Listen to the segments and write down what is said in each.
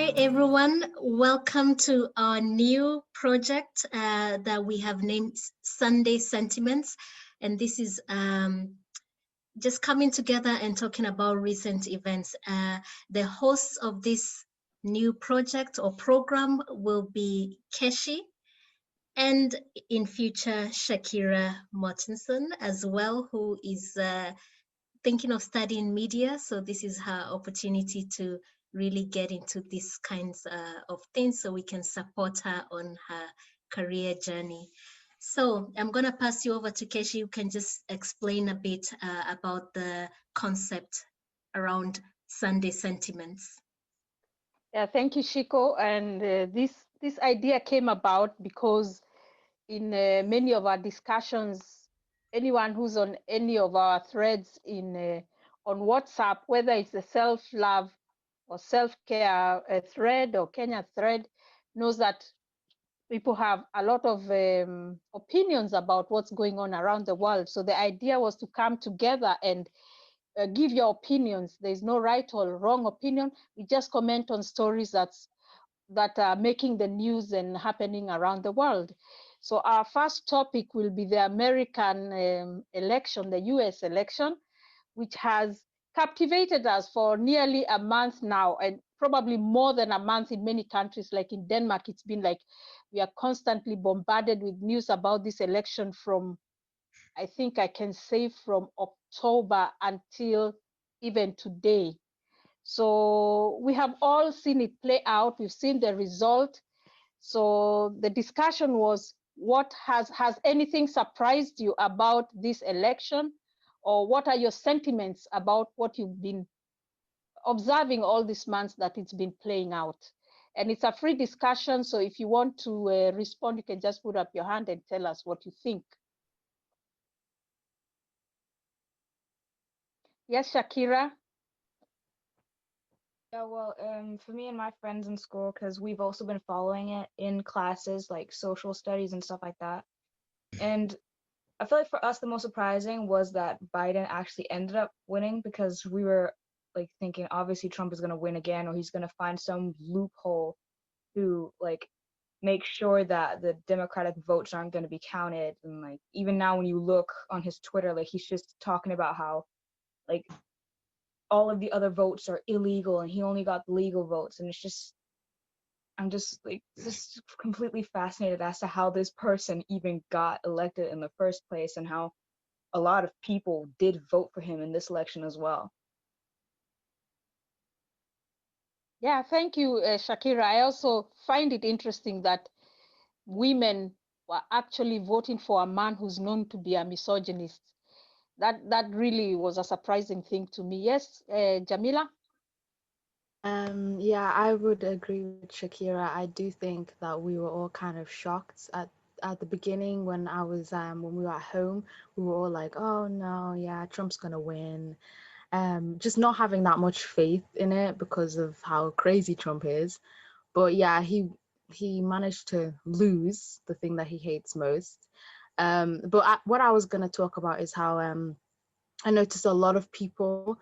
Hi, everyone. Welcome to our new project that we have named Sunday Sentiments. And this is just coming together and talking about recent events. The hosts of this new project or program will be Keshi and in future Shakira Mortensen as well, who is thinking of studying media. So this is her opportunity to really get into these kinds of things so we can support her on her career journey. So I'm going to pass you over to Keshi. You can just explain a bit about the concept around Sunday sentiments. Yeah, thank you, Ciiku. And this idea came about because in many of our discussions, anyone who's on any of our threads on WhatsApp, whether it's a self-love or self-care thread or Kenya thread, knows that people have a lot of opinions about what's going on around the world. So the idea was to come together and give your opinions. There's no right or wrong opinion. We just comment on stories that are making the news and happening around the world. So our first topic will be the American election, the US election, which has captivated us for nearly a month now, and probably more than a month in many countries. Like in Denmark, it's been like we are constantly bombarded with news about this election from, I think I can say, from October until even today. So we have all seen it play out. We've seen the result. So the discussion was, what has anything surprised you about this election? Or what are your sentiments about what you've been observing all these months that it's been playing out? And it's a free discussion. So if you want to respond, you can just put up your hand and tell us what you think. Yes, Shakira. Yeah, well, for me and my friends in school, because we've also been following it in classes like social studies and stuff like that. And I feel like for us, the most surprising was that Biden actually ended up winning, because we were like thinking, obviously Trump is going to win again, or he's going to find some loophole to like make sure that the Democratic votes aren't going to be counted. And like even now when you look on his Twitter, like he's just talking about how like all of the other votes are illegal and he only got the legal votes. And it's just, I'm just like just completely fascinated as to how this person even got elected in the first place, and how a lot of people did vote for him in this election as well. Yeah, thank you, Shakira. I also find it interesting that women were actually voting for a man who's known to be a misogynist. That really was a surprising thing to me. Yes, Jamila? Yeah, I would agree with Shakira. I do think that we were all kind of shocked at the beginning when when we were at home. We were all like, "Oh no, yeah, Trump's gonna win." Just not having that much faith in it because of how crazy Trump is. But yeah, he managed to lose the thing that he hates most. What I was gonna talk about is how I noticed a lot of people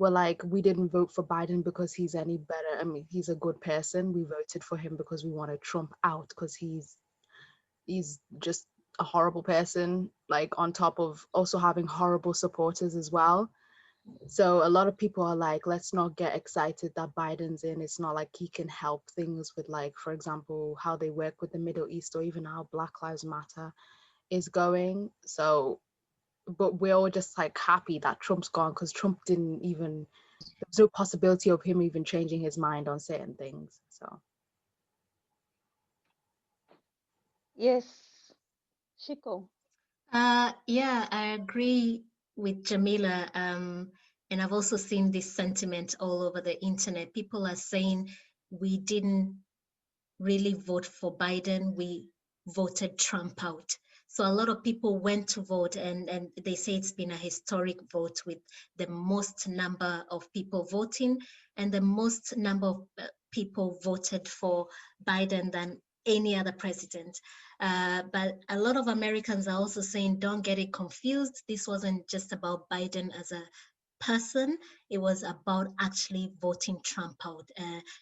were like, we didn't vote for Biden because he's any better. I mean, he's a good person. We voted for him because we wanted Trump out because he's just a horrible person, like on top of also having horrible supporters as well. So a lot of people are like, let's not get excited that Biden's in. It's not like he can help things with, like, for example, how they work with the Middle East or even how Black Lives Matter is going. So but we're all just like happy that Trump's gone because Trump didn't even, there was no possibility of him even changing his mind on certain things. So Yes, Ciiku. Yeah, I agree with Jamila. And I've also seen this sentiment all over the internet. People are saying we didn't really vote for Biden, we voted Trump out. So a lot of people went to vote, and they say it's been a historic vote with the most number of people voting and the most number of people voted for Biden than any other president. But a lot of Americans are also saying, don't get it confused. This wasn't just about Biden as a person. It was about actually voting Trump out,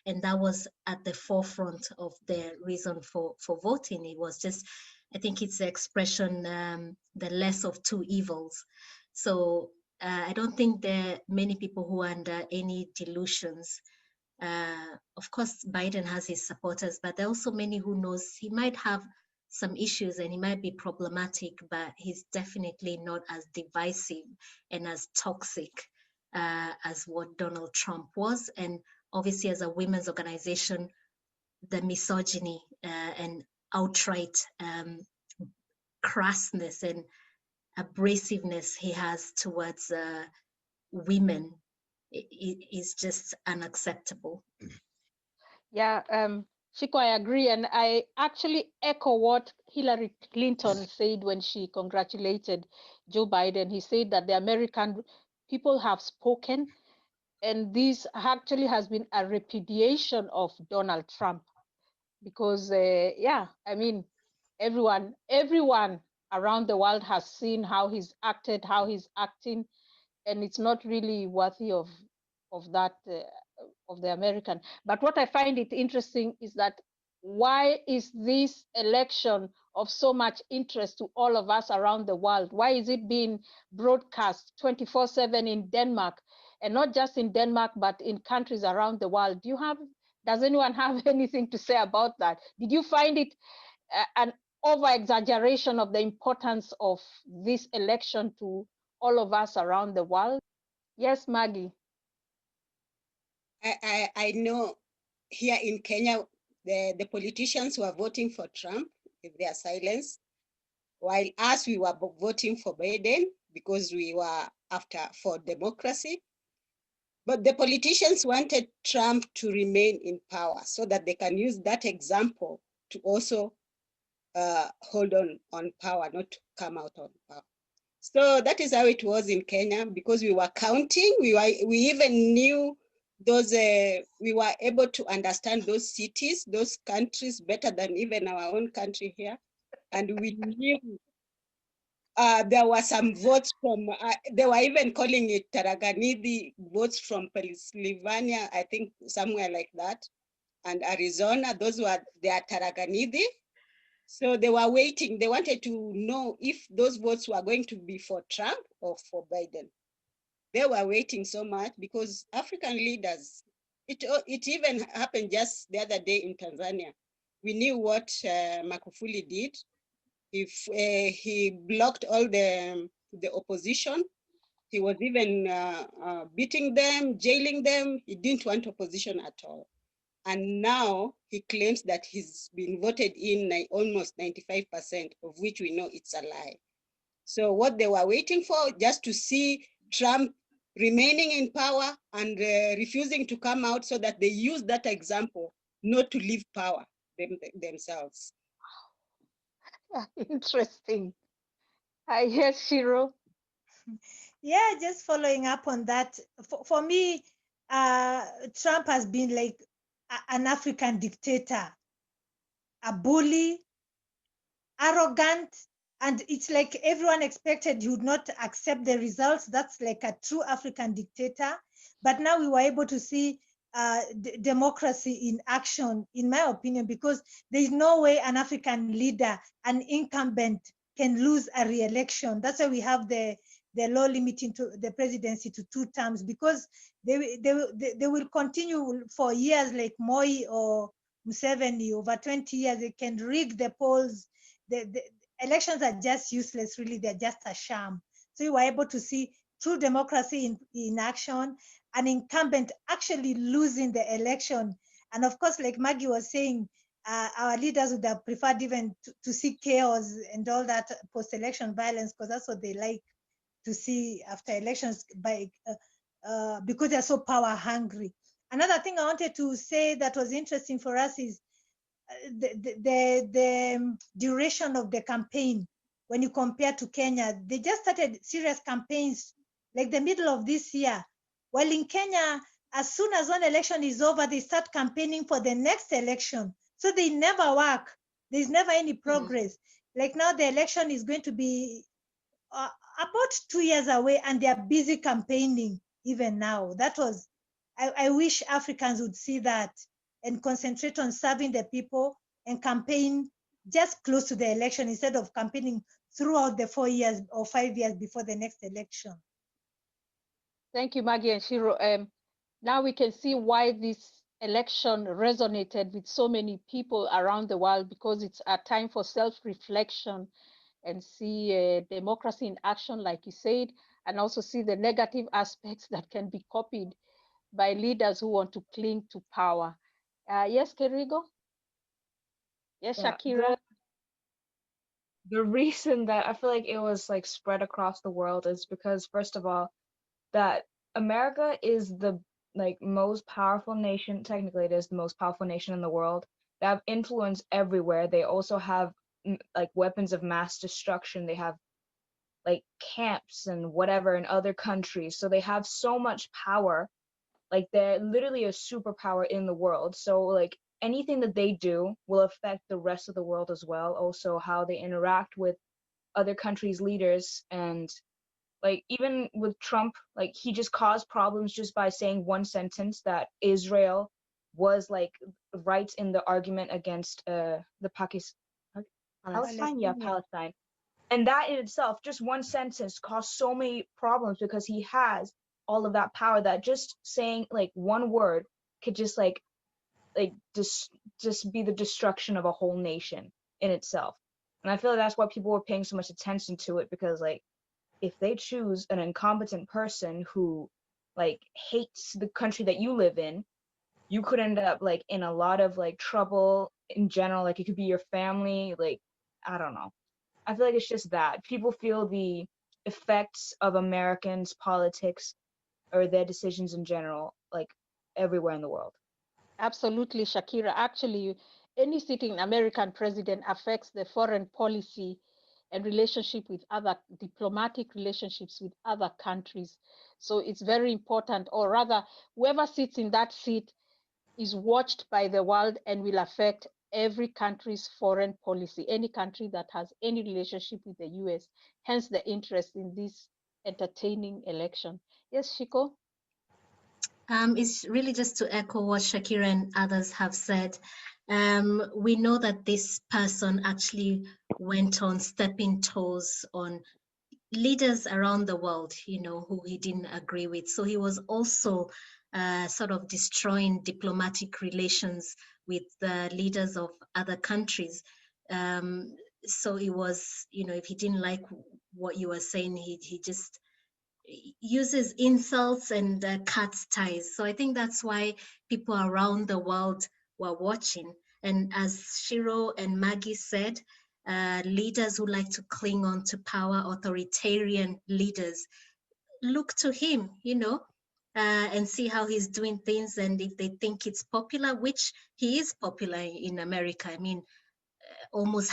and that was at the forefront of their reason for voting. It was just, I think it's the expression, the less of two evils. So I don't think there are many people who are under any delusions. Of course, Biden has his supporters, but there are also many who knows he might have some issues and he might be problematic, but he's definitely not as divisive and as toxic as what Donald Trump was. And obviously, as a women's organization, the misogyny and outright crassness and abrasiveness he has towards women is just unacceptable. Yeah, Ciiku, I agree. And I actually echo what Hillary Clinton said when she congratulated Joe Biden. He said that the American people have spoken, and this actually has been a repudiation of Donald Trump. Because, yeah, I mean, everyone around the world has seen how he's acted, how he's acting, and it's not really worthy of that of the American. But what I find it interesting is that why is this election of so much interest to all of us around the world? Why is it being broadcast 24/7 in Denmark, and not just in Denmark, but in countries around the world? Does anyone have anything to say about that? Did you find it an over-exaggeration of the importance of this election to all of us around the world? Yes, Maggie. I know here in Kenya, the politicians were voting for Trump with their silence, while us, we were voting for Biden because we were for democracy. But the politicians wanted Trump to remain in power so that they can use that example to also hold on power, not to come out on power. So that is how it was in Kenya, because we were counting. We even knew those. We were able to understand those cities, those countries better than even our own country here, and we knew there were some votes from. They were even calling it Taraganidi votes from Pennsylvania, I think somewhere like that, and Arizona. Those were their Taraganidi. So they were waiting. They wanted to know if those votes were going to be for Trump or for Biden. They were waiting so much because African leaders, it even happened just the other day in Tanzania. We knew what Magufuli did. If he blocked all the opposition, he was even beating them, jailing them. He didn't want opposition at all. And now he claims that he's been voted in almost 95%, of which we know it's a lie. So what they were waiting for, just to see Trump remaining in power and refusing to come out, so that they use that example not to leave power themselves. Interesting. Yes, Shiro. Yeah, just following up on that. For me, Trump has been like an African dictator, a bully, arrogant, and it's like everyone expected he would not accept the results. That's like a true African dictator. But now we were able to see democracy in action, in my opinion, because there's no way an African leader, an incumbent, can lose a re-election. That's why we have the law limiting to the presidency to 2 terms, because they will continue for years, like Moi or Museveni, over 20 years. They can rig the polls. The elections are just useless, really. They're just a sham. So we were able to see true democracy in action, an incumbent actually losing the election. And of course, like Maggie was saying, our leaders would have preferred even to see chaos and all that post-election violence, because that's what they like to see after elections, because they're so power hungry. Another thing I wanted to say that was interesting for us is the duration of the campaign. When you compare to Kenya, they just started serious campaigns like the middle of this year. While in Kenya, as soon as one election is over, they start campaigning for the next election. So they never work. There's never any progress. Like now, the election is going to be about 2 years away, and they are busy campaigning. even now. That was, I wish Africans would see that and concentrate on serving the people and campaign just close to the election instead of campaigning throughout the 4 years or 5 years before the next election. Thank you, Maggie and Shiro. Now we can see why this election resonated with so many people around the world, because it's a time for self-reflection and see democracy in action, like you said, and also see the negative aspects that can be copied by leaders who want to cling to power. Yes, Kerigo? Yes, Yeah, Shakira? the reason that I feel like it was like spread across the world is because, first of all, that America is the like most powerful nation. Technically, it is the most powerful nation in the world. They have influence everywhere. They also have like weapons of mass destruction. They have like camps and whatever in other countries. So they have so much power. Like they're literally a superpower in the world. So like anything that they do will affect the rest of the world as well. Also how they interact with other countries' leaders, and like even with Trump, like he just caused problems just by saying one sentence that Israel was like right in the argument against the Palestine, yeah, Palestine. And that in itself, just one sentence, caused so many problems because he has all of that power that just saying like one word could just just be the destruction of a whole nation in itself. And I feel like that's why people were paying so much attention to it, because like if they choose an incompetent person who like hates the country that you live in, you could end up like in a lot of like trouble in general. Like it could be your family, like I don't know. I feel like it's just that people feel the effects of Americans' politics or their decisions in general, like everywhere in the world. Absolutely, Shakira. Actually, any sitting American president affects the foreign policy and relationship with other diplomatic relationships with other countries. So it's very important, or rather, whoever sits in that seat is watched by the world and will affect every country's foreign policy, any country that has any relationship with the US, hence the interest in this entertaining election. Yes, Shiko? It's really just to echo what Shakira and others have said. We know that this person actually went on stepping toes on leaders around the world, you know, who he didn't agree with. So he was also sort of destroying diplomatic relations with the leaders of other countries. So it was, you know, if he didn't like what you were saying, he just uses insults and cuts ties. So I think that's why people around the world were watching. And as Shiro and Maggie said, leaders who like to cling on to power, authoritarian leaders, look to him, you know, and see how he's doing things. And if they think it's popular, which he is popular in America, I mean, almost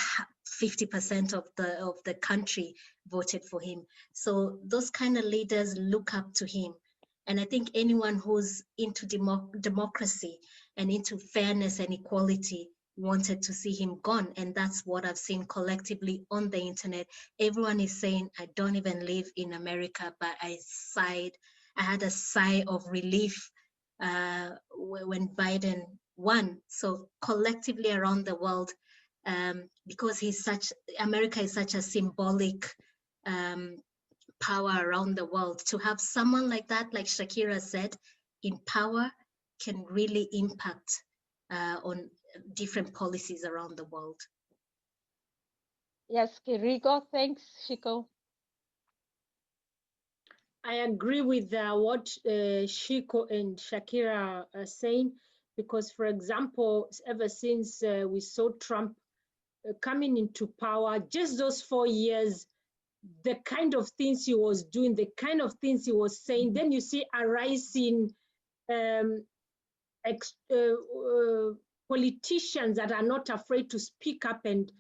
50% of the country voted for him. So those kind of leaders look up to him. And I think anyone who's into democracy and into fairness and equality wanted to see him gone. And that's what I've seen collectively on the internet. Everyone is saying, I don't even live in America, but I had a sigh of relief when Biden won. So collectively around the world, because America is such a symbolic power around the world, to have someone like that, like Shakira said, in power can really impact on different policies around the world. Yes, Kerigo. Thanks, Shiko. I agree with what Shiko and Shakira are saying, because, for example, ever since we saw Trump coming into power, just those 4 years, the kind of things he was doing, the kind of things he was saying, then you see a rising politicians that are not afraid to speak up and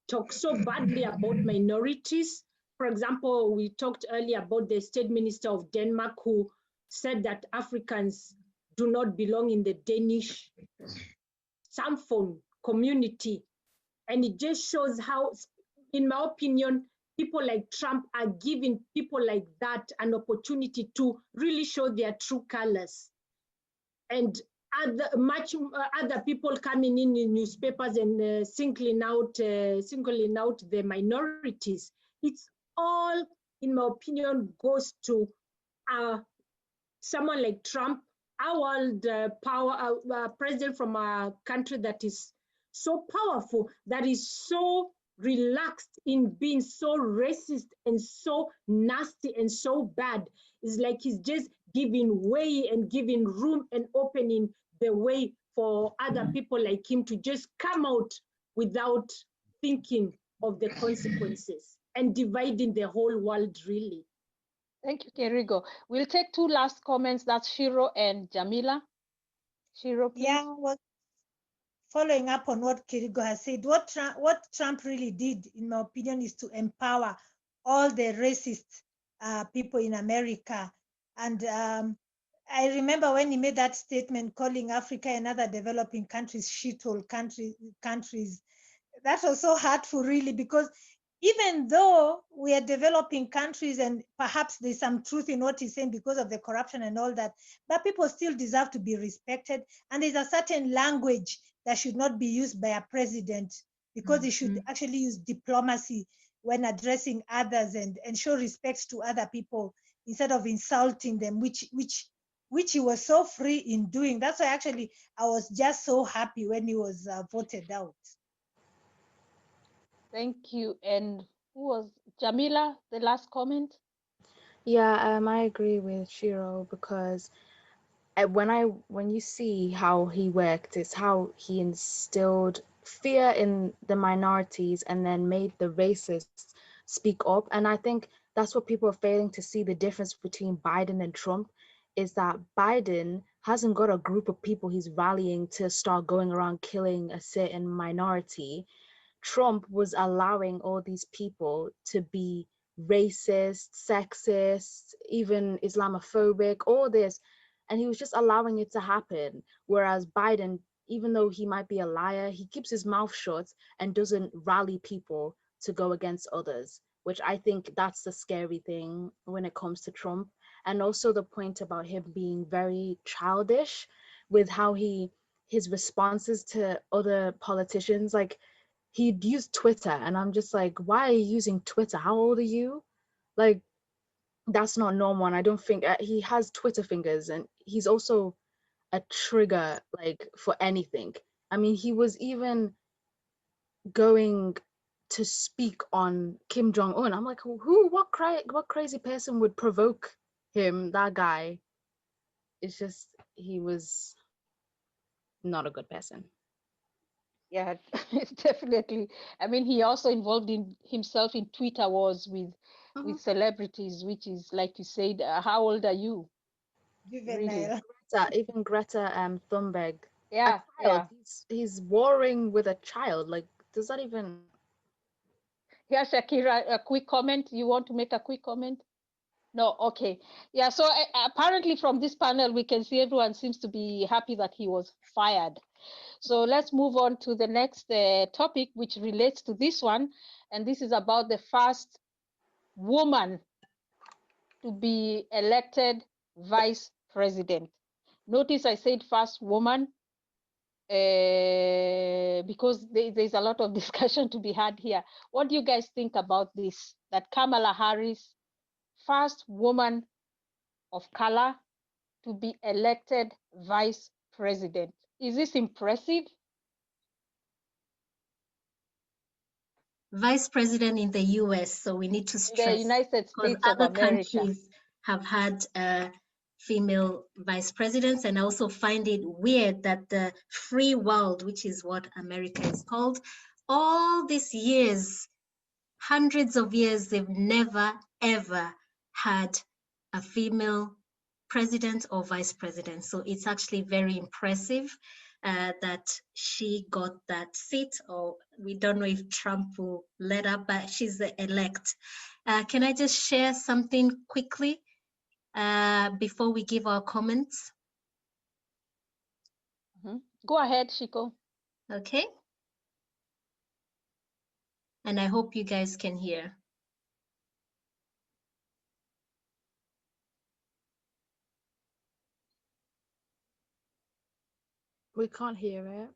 talk so badly about minorities. For example, we talked earlier about the state minister of Denmark who said that Africans do not belong in the Danish Samfund community. And it just shows how, in my opinion, people like Trump are giving people like that an opportunity to really show their true colors. And other people coming in newspapers and singling out the minorities. It's all, in my opinion, goes to someone like Trump, our world president from a country that is so powerful, that is so relaxed in being so racist and so nasty and so bad. It's like he's just giving way and giving room and opening the way for other people like him to just come out without thinking of the consequences and dividing the whole world, really. Thank you, Kerigo. We'll take two last comments. That's Shiro and Jamila. Shiro, please. Yeah, well, following up on what Kerigo has said, what Trump really did, in my opinion, is to empower all the racist people in America. And I remember when he made that statement calling Africa and other developing countries shithole countries. That was so hurtful, really, because even though we are developing countries and perhaps there's some truth in what he's saying because of the corruption and all that, but people still deserve to be respected. And there's a certain language that should not be used by a president, because he should actually use diplomacy when addressing others and show respect to other people instead of insulting them, which he was so free in doing. That's why actually I was just so happy when he was voted out. Thank you. And who was Jamila, the last comment? Yeah, I agree with Shiro, because when you see how he worked, it's how he instilled fear in the minorities and then made the racists speak up. And I think that's what people are failing to see, the difference between Biden and Trump, is that Biden hasn't got a group of people he's rallying to start going around killing a certain minority. Trump was allowing all these people to be racist, sexist, even Islamophobic, all this, and he was just allowing it to happen. Whereas Biden, even though he might be a liar, he keeps his mouth shut and doesn't rally people to go against others, which I think that's the scary thing when it comes to Trump. And also the point about him being very childish with how his responses to other politicians, like he'd use Twitter, and I'm just like, why are you using Twitter? How old are you? Like, that's not normal. And I don't think he has Twitter fingers, and he's also a trigger, like, for anything. I mean, he was even going to speak on Kim Jong-un. I'm like, what crazy person would provoke him? That guy. It's just, he was not a good person. Yeah, definitely. I mean, he also involved himself in Twitter wars with celebrities, which is, like you said, how old are you? Juvenile. Really? Even Greta Thunberg. Yeah, A child. yeah. He's warring with a child. Like, does that even... Yeah, Shakira, a quick comment. You want to make a quick comment? No, okay. Yeah, so apparently from this panel, we can see everyone seems to be happy that he was fired. So let's move on to the next topic, which relates to this one. And this is about the first woman to be elected vice president. Notice I said first woman because there's a lot of discussion to be had here. What do you guys think about this? That Kamala Harris, first woman of color to be elected vice president. Is this impressive? Vice president in the US, so we need to stress. The United because States of other America. countries have had female vice presidents, and I also find it weird that the free world, which is what America is called, all these years, hundreds of years, they've never ever had a female president or vice president. So it's actually very impressive that she got that seat, or we don't know if Trump will let her, but she's the elect. Can I just share something quickly before we give our comments? Go ahead, Ciiku. Okay. And I hope you guys can hear. We can't hear it.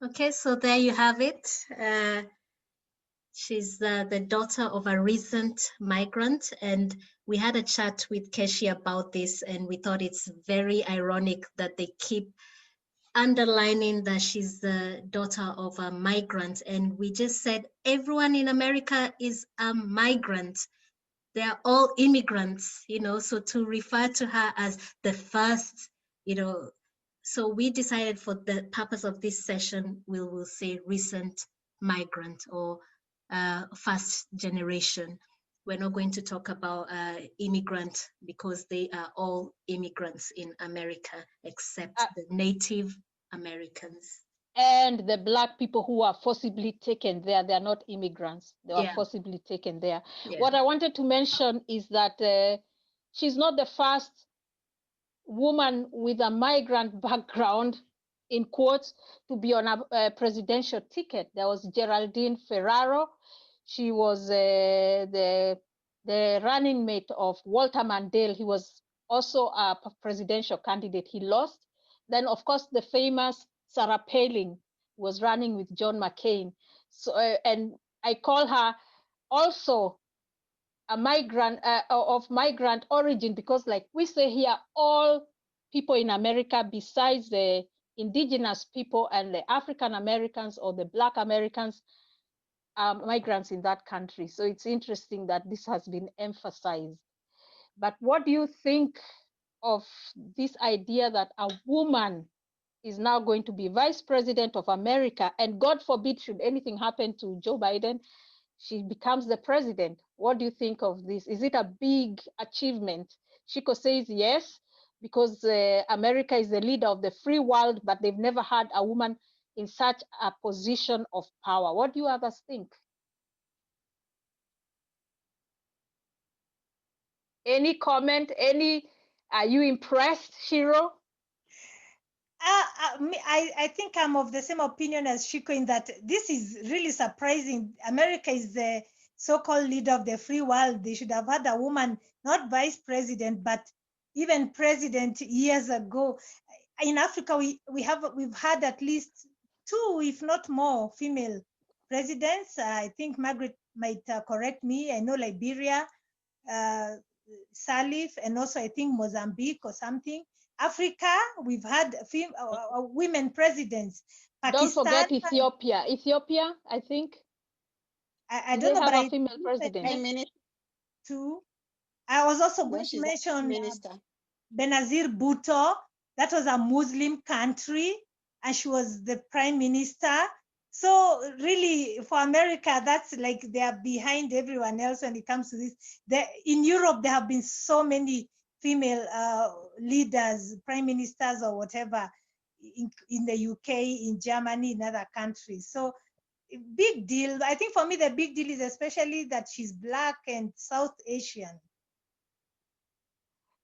Okay, so there you have it. She's the daughter of a recent migrant, and we had a chat with Keshi about this, and we thought it's very ironic that they keep underlining that she's the daughter of a migrant. And we just said everyone in America is a migrant. They are all immigrants, so to refer to her as the first, so we decided for the purpose of this session, we will say recent migrant or first generation. We're not going to talk about immigrant because they are all immigrants in America except the Native Americans. And the Black people who are forcibly taken there, they are not immigrants. They were Yeah. forcibly taken there. Yeah. What I wanted to mention is that she's not the first woman with a migrant background, in quotes, to be on a presidential ticket. There was Geraldine Ferraro. She was the running mate of Walter Mandel. He was also a presidential candidate. He lost. Then, of course, the famous Sarah Palin was running with John McCain. So, and I call her also a migrant of migrant origin, because like we say here, all people in America besides the indigenous people and the African Americans or the Black Americans are migrants in that country. So it's interesting that this has been emphasized. But what do you think of this idea that a woman is now going to be vice president of America, and God forbid, should anything happen to Joe Biden, she becomes the president? What do you think of this? Is it a big achievement? Ciiku says yes, because America is the leader of the free world, but they've never had a woman in such a position of power. What do you others think? Any comment? Are you impressed, Shiro? I think I'm of the same opinion as Ciiku in that this is really surprising. America is the so-called leader of the free world. They should have had a woman, not vice president, but even president years ago. In Africa, we've had at least 2, if not more, female presidents. I think Margaret might correct me. I know Liberia, Salif, and also I think Mozambique or something. Africa, we've had women presidents. Pakistan, don't forget Ethiopia. Ethiopia, I think. I don't know, but I female president too. I was also going to mention Benazir Bhutto. That was a Muslim country, and she was the prime minister. So really, for America, that's like they are behind everyone else when it comes to this. In Europe, there have been so many female leaders, prime ministers or whatever, in the UK, in Germany, in other countries. So big deal. I think for me, the big deal is especially that she's Black and South Asian.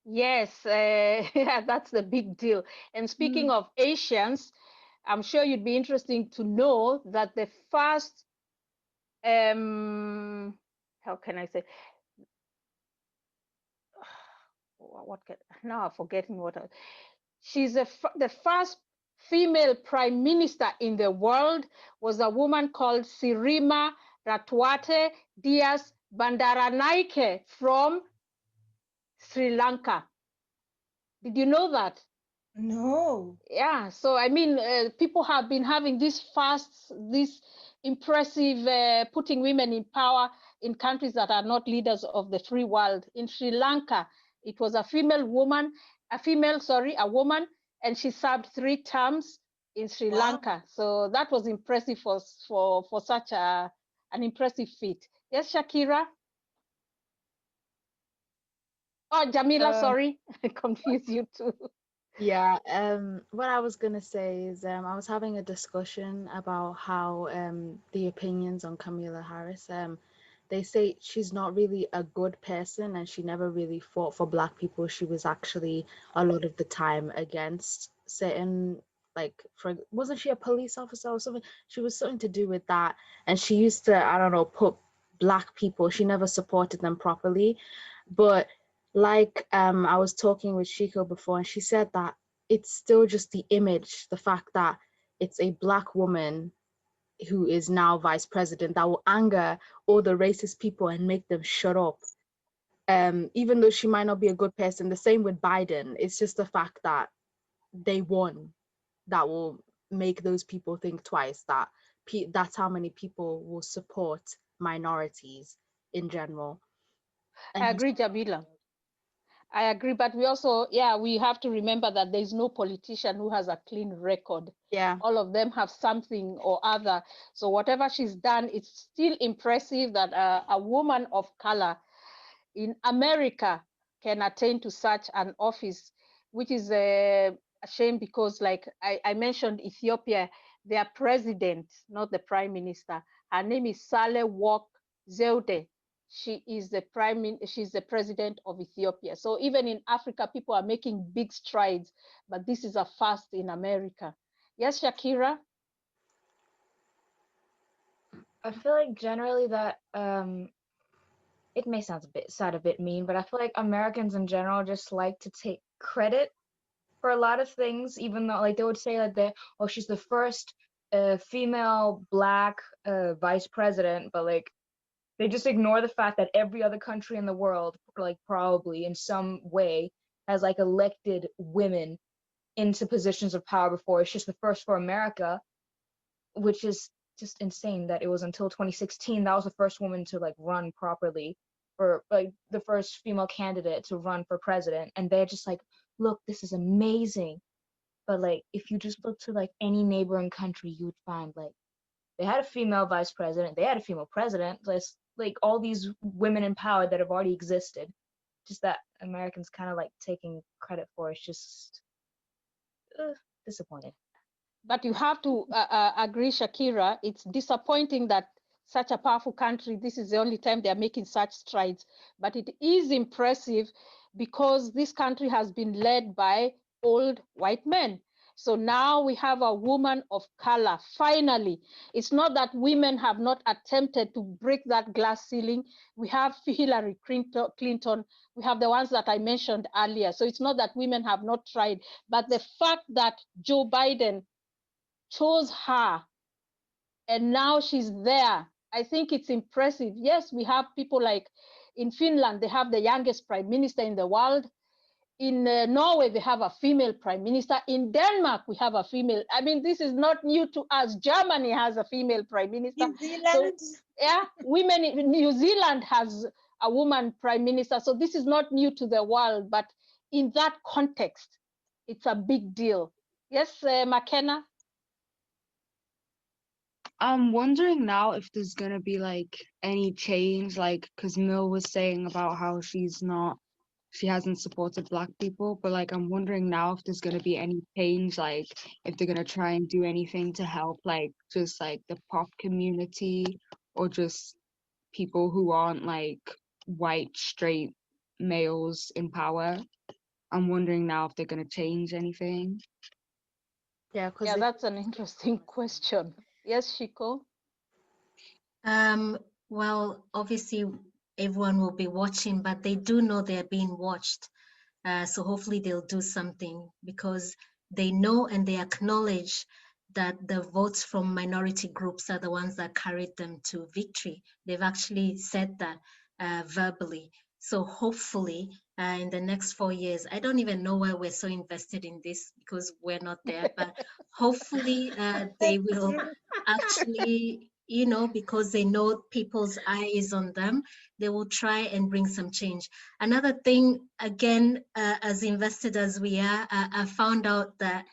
Yes, yeah, that's the big deal. And speaking of Asians, I'm sure you'd be interested to know that the first, how can I say, now I'm forgetting what, she's the first female prime minister in the world was a woman called Sirima Ratwate Dias Bandaranaike from Sri Lanka. Did you know that? No. Yeah, so I mean, people have been having this impressive putting women in power in countries that are not leaders of the free world. In Sri Lanka, it was a woman, and she served 3 terms in Sri Lanka. So that was impressive for such an impressive feat. Yes, Shakira? Oh, Jamila, sorry, I confused you too. Yeah, what I was gonna say is I was having a discussion about how the opinions on Kamala Harris, they say she's not really a good person and she never really fought for Black people. She was actually a lot of the time against certain, like, wasn't she a police officer or something? She was something to do with that, and she used to, I don't know, put Black people, she never supported them properly. But like I was talking with Ciiku before, and she said that it's still just the image, the fact that it's a Black woman who is now vice president, that will anger all the racist people and make them shut up. Even though she might not be a good person, the same with Biden. It's just the fact that they won that will make those people think twice, that that's how many people will support minorities in general. And I agree, Jamila. I agree, but we also, we have to remember that there's no politician who has a clean record. Yeah. All of them have something or other. So whatever she's done, it's still impressive that a woman of color in America can attain to such an office, which is a shame because, like I mentioned, Ethiopia, their president, not the prime minister, her name is Sahle-Work Zewde. She is she's the president of Ethiopia. So even in Africa, people are making big strides, but this is a first in America. Yes, Shakira? I feel like generally that it may sound a bit mean, but I feel like Americans in general just like to take credit for a lot of things, even though like they would say like she's the first female Black vice president, but like they just ignore the fact that every other country in the world, like probably in some way, has like elected women into positions of power before. It's just the first for America, which is just insane that it was until 2016 that was the first woman to like run properly, or like the first female candidate to run for president. And they're just like, look, this is amazing. But like if you just look to like any neighboring country, you would find like they had a female vice president, they had a female president, like all these women in power that have already existed. Just that Americans kind of like taking credit for it's just disappointing. But you have to agree, Shakira, it's disappointing that such a powerful country, this is the only time they're making such strides. But it is impressive because this country has been led by old white men. So now we have a woman of color, finally. It's not that women have not attempted to break that glass ceiling. We have Hillary Clinton. We have the ones that I mentioned earlier. So it's not that women have not tried, but the fact that Joe Biden chose her and now she's there, I think it's impressive. Yes, we have people like in Finland, they have the youngest prime minister in the world. In Norway, they have a female prime minister. In Denmark, we have a female. I mean, this is not new to us. Germany has a female prime minister. New Zealand. So, yeah, women in New Zealand has a woman prime minister. So this is not new to the world, but in that context, it's a big deal. Yes, McKenna? I'm wondering now if there's gonna be like any change, like because Mill was saying about how she hasn't supported Black people, but like I'm wondering now if there's gonna be any change, like if they're gonna try and do anything to help like just like the pop community or just people who aren't like white straight males in power. I'm wondering now if they're gonna change anything. Yeah, because that's an interesting question. Yes, Ciiku? Well, obviously everyone will be watching, but they do know they're being watched. So hopefully they'll do something because they know and they acknowledge that the votes from minority groups are the ones that carried them to victory. They've actually said that verbally. So hopefully in the next 4 years, I don't even know why we're so invested in this because we're not there, but hopefully they will actually, you know, because they know people's eye is on them, they will try and bring some change. Another thing, again, as invested as we are, I found out that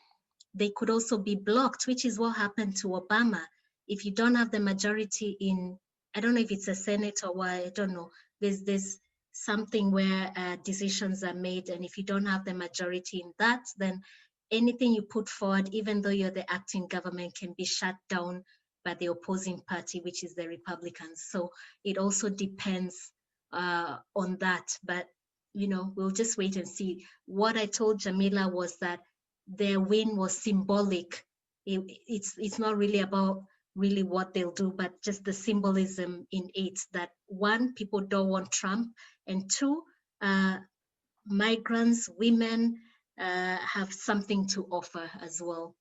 they could also be blocked, which is what happened to Obama. If you don't have the majority in, I don't know if it's a Senate or what, I don't know. There's something where decisions are made, and if you don't have the majority in that, then anything you put forward, even though you're the acting government, can be shut down by the opposing party, which is the Republicans. So it also depends on that. But, you know, we'll just wait and see. What I told Jamila was that their win was symbolic. It's not really about really what they'll do, but just the symbolism in it, that one, people don't want Trump, and two, migrants, women have something to offer as well.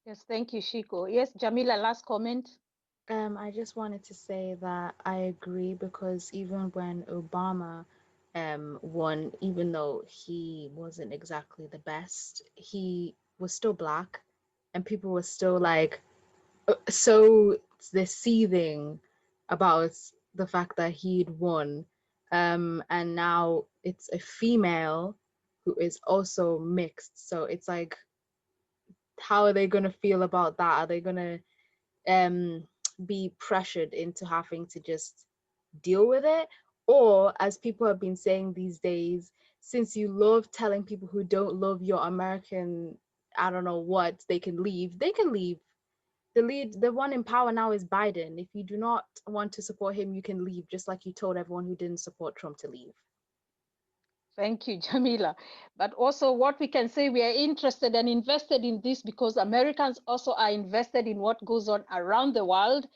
Yes, thank you, Ciiku. Yes, Jamila, last comment. I just wanted to say that I agree, because even when Obama won, even though he wasn't exactly the best, he was still black, and people were still like so they're seething about the fact that he'd won. And now it's a female who is also mixed. So it's like, how are they gonna feel about that? Are they gonna be pressured into having to just deal with it? Or, as people have been saying these days, since you love telling people who don't love your American, I don't know what, they can leave, they can leave. The one in power now is Biden. If you do not want to support him, you can leave, just like you told everyone who didn't support Trump to leave. Thank you, Jamila. But also what we can say, we are interested and invested in this because Americans also are invested in what goes on around the world.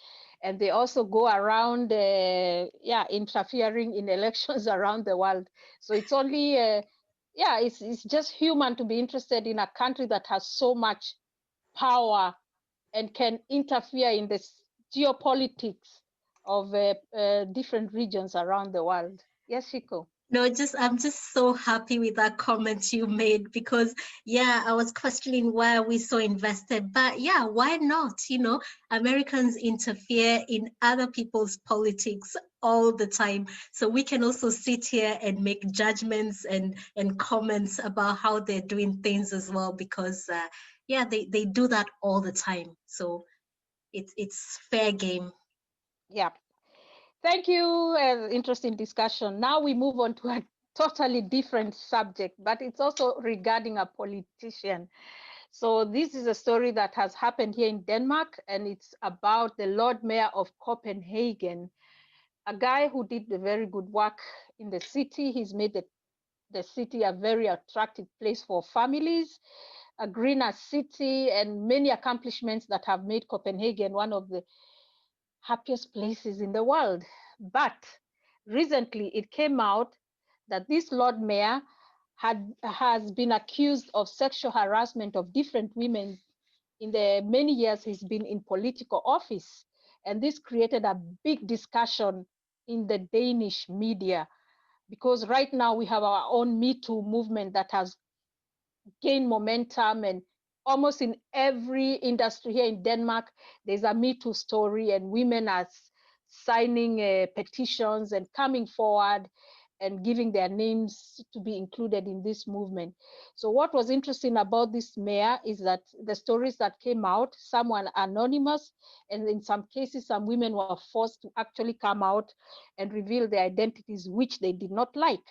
And they also go around, interfering in elections around the world. So it's only, it's just human to be interested in a country that has so much power and can interfere in the geopolitics of different regions around the world. Yes, Ciiku. No, I'm just so happy with that comment you made, because yeah, I was questioning why are we so invested, but yeah, why not? You know, Americans interfere in other people's politics all the time, so we can also sit here and make judgments and comments about how they're doing things as well, because yeah, they do that all the time. So it's fair game. Yeah. Thank you. Interesting discussion. Now we move on to a totally different subject, but it's also regarding a politician. So this is a story that has happened here in Denmark, and it's about the Lord Mayor of Copenhagen, a guy who did the very good work in the city. He's made the city a very attractive place for families, a greener city, and many accomplishments that have made Copenhagen one of the happiest places in the world. But recently it came out that this Lord Mayor has been accused of sexual harassment of different women in the many years he's been in political office. And this created a big discussion in the Danish media, because right now we have our own Me Too movement that has gained momentum, and almost in every industry here in Denmark, there's a Me Too story, and women are signing petitions and coming forward and giving their names to be included in this movement. So what was interesting about this mayor is that the stories that came out, some were anonymous, and in some cases, some women were forced to actually come out and reveal their identities, which they did not like.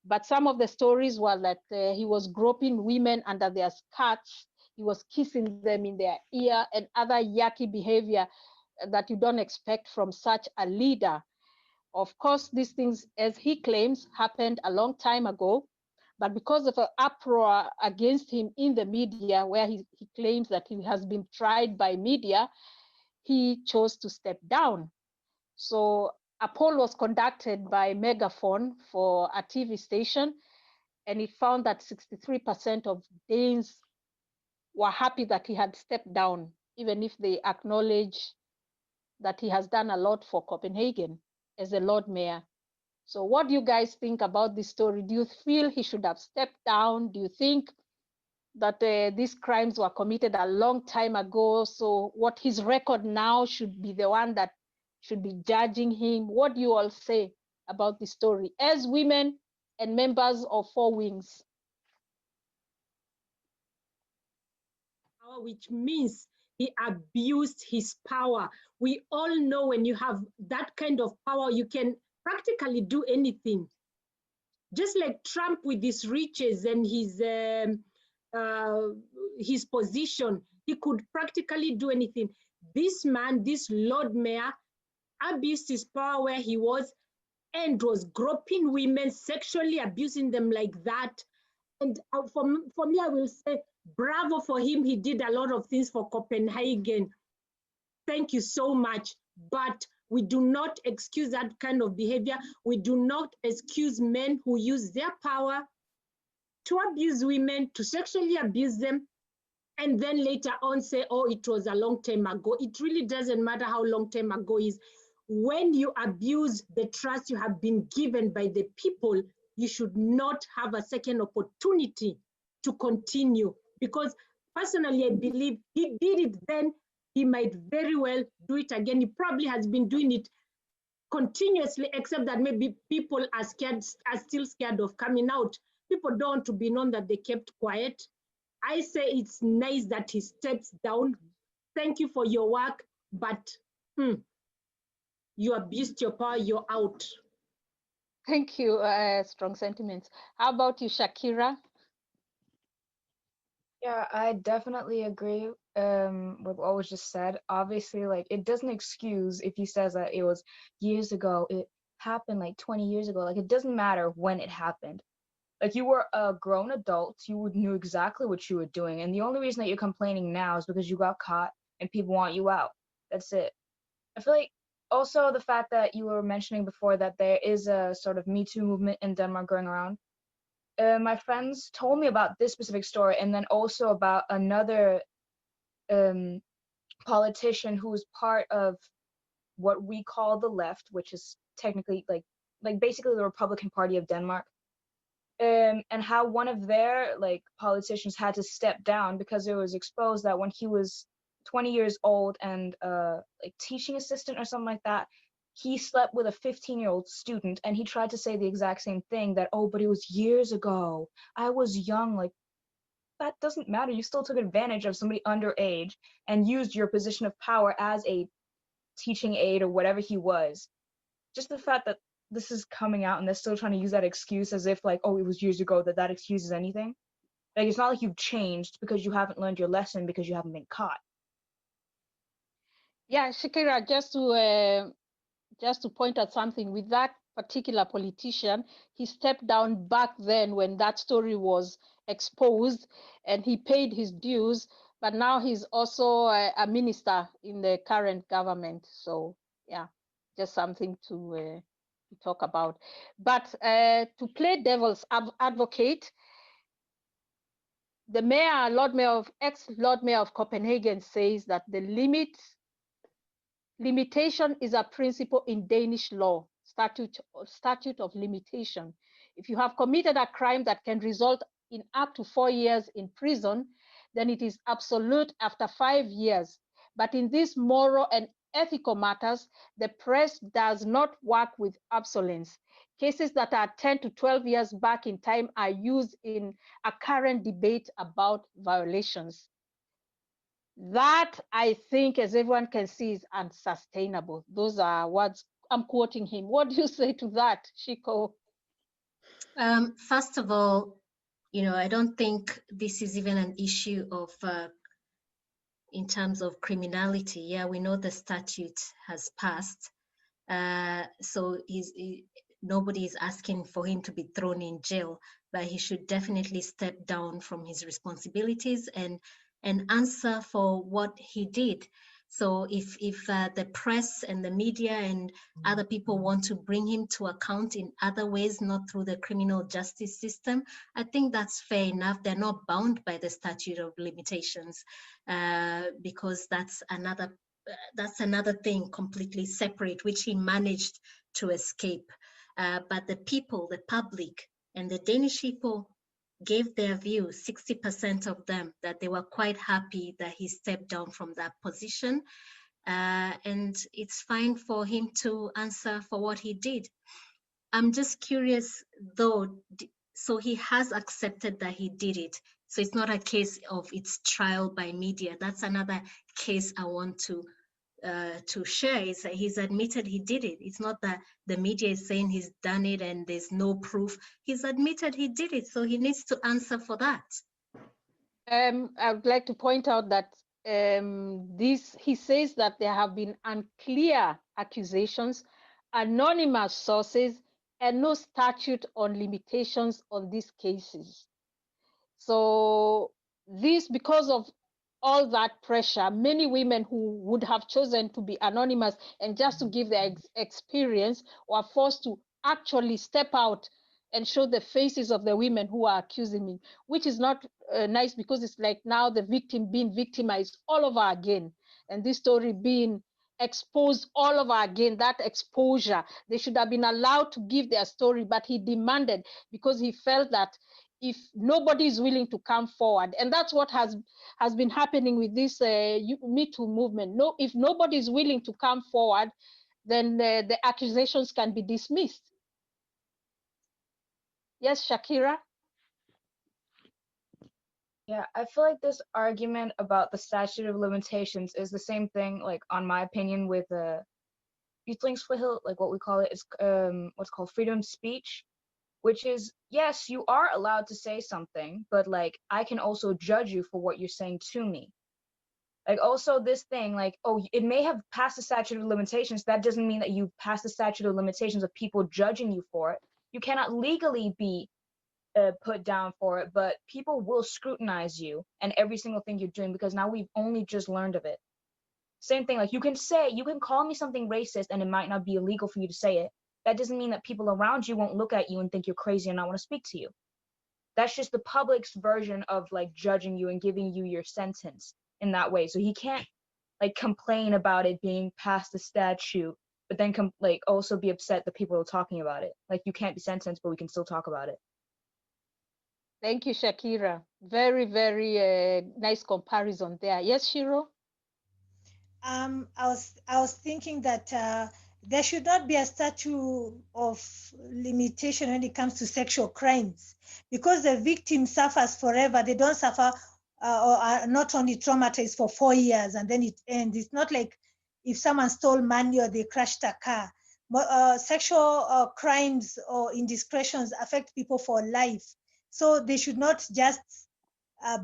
But some of the stories were that he was groping women under their skirts, he was kissing them in their ear, and other yucky behavior that you don't expect from such a leader. Of course, these things, as he claims, happened a long time ago, but because of an uproar against him in the media, where he claims that he has been tried by media, he chose to step down. So a poll was conducted by Megaphone for a TV station, and it found that 63% of Danes were happy that he had stepped down, even if they acknowledge that he has done a lot for Copenhagen as a Lord Mayor. So what do you guys think about this story? Do you feel he should have stepped down? Do you think that these crimes were committed a long time ago. So what his record now should be the one that should be judging him. What do you all say about the story as women and members of Four Wings? Which means he abused his power. We all know when you have that kind of power, you can practically do anything. Just like Trump with his riches and his position, he could practically do anything. This man, this Lord Mayor, abused his power where he was and was groping women, sexually abusing them like that. And for me, I will say, bravo for him. He did a lot of things for Copenhagen. Thank you so much. But we do not excuse that kind of behavior. We do not excuse men who use their power to abuse women, to sexually abuse them, and then later on say, oh, it was a long time ago. It really doesn't matter how long time ago is. When you abuse the trust you have been given by the people, you should not have a second opportunity to continue. Because personally, I believe he did it then, he might very well do it again. He probably has been doing it continuously, except that maybe people are still scared of coming out. People don't want to be known that they kept quiet. I say it's nice that he steps down. Thank you for your work, but you abused your power, you're out. Thank you, strong sentiments. How about you, Shakira? Yeah, I definitely agree with what was just said. Obviously, like, it doesn't excuse if he says that it was years ago, it happened like 20 years ago. Like, it doesn't matter when it happened. Like, you were a grown adult, you knew exactly what you were doing, and the only reason that you're complaining now is because you got caught and people want you out. That's it. I feel like also the fact that you were mentioning before that there is a sort of Me Too movement in Denmark going around. My friends told me about this specific story, and then also about another politician who was part of what we call the left, which is technically like basically the Republican Party of Denmark, and how one of their like politicians had to step down because it was exposed that when he was 20 years old and like teaching assistant or something like that, he slept with a 15-year-old student, and he tried to say the exact same thing, that, oh, but it was years ago, I was young. Like, that doesn't matter. You still took advantage of somebody underage and used your position of power as a teaching aide or whatever he was. Just the fact that this is coming out and they're still trying to use that excuse as if like, oh, it was years ago, that excuses anything. Like, it's not like you've changed because you haven't learned your lesson because you haven't been caught. Yeah, Shakira, just to point out something with that particular politician, he stepped down back then when that story was exposed, and he paid his dues, but now he's also a minister in the current government. So yeah, just something to talk about. But to play devil's advocate, the ex-Lord Mayor of Copenhagen says that the limitation is a principle in Danish law, statute of limitation. If you have committed a crime that can result in up to 4 years in prison, then it is absolute after 5 years. But in these moral and ethical matters, the press does not work with absolence. Cases that are 10 to 12 years back in time are used in a current debate about violations. That, I think, as everyone can see, is unsustainable. Those are words, I'm quoting him. What do you say to that, Ciiku? First of all, I don't think this is even an issue of in terms of criminality. Yeah, we know the statute has passed, so nobody is asking for him to be thrown in jail, but he should definitely step down from his responsibilities and answer for what he did. So if the press and the media and other people want to bring him to account in other ways, not through the criminal justice system, I think that's fair enough. They're not bound by the statute of limitations, because that's another thing completely separate, which he managed to escape. But the people, the public, and the Danish people gave their view, 60% of them, that they were quite happy that he stepped down from that position. And it's fine for him to answer for what he did. I'm just curious though, so he has accepted that he did it. So it's not a case of its trial by media. That's another case I want to share, is that he's admitted he did it. It's not that the media is saying he's done it and there's no proof. He's admitted he did it, so he needs to answer for that. I would like to point out that he says that there have been unclear accusations, anonymous sources, and no statute on limitations on these cases. So this, because of all that pressure, many women who would have chosen to be anonymous and just to give their experience were forced to actually step out and show the faces of the women who are accusing me, which is not nice, because it's like now the victim being victimized all over again, and this story being exposed all over again. That exposure, they should have been allowed to give their story, but he demanded, because he felt that if nobody is willing to come forward, and that's what has been happening with this Me Too movement. No, if nobody is willing to come forward, then the accusations can be dismissed. Yes, Shakira? Yeah, I feel like this argument about the statute of limitations is the same thing, like, on my opinion, with ytringsfrihed, like what we call it, is what's called freedom of speech, which is, yes, you are allowed to say something, but like, I can also judge you for what you're saying to me. Like, also this thing, like, oh, it may have passed the statute of limitations. That doesn't mean that you passed the statute of limitations of people judging you for it. You cannot legally be put down for it, but people will scrutinize you and every single thing you're doing, because now we've only just learned of it. Same thing, like, you can call me something racist and it might not be illegal for you to say it. That doesn't mean that people around you won't look at you and think you're crazy and not want to speak to you. That's just the public's version of like judging you and giving you your sentence in that way. So he can't like complain about it being past the statute, but then like also be upset that people are talking about it. Like, you can't be sentenced, but we can still talk about it. Thank you, Shakira. Very, very nice comparison there. Yes, Shiro? I was thinking that there should not be a statute of limitation when it comes to sexual crimes, because the victim suffers forever. They don't suffer or are not only traumatized for 4 years and then it ends. It's not like if someone stole money or they crashed a car. Sexual crimes or indiscretions affect people for life. So they should not just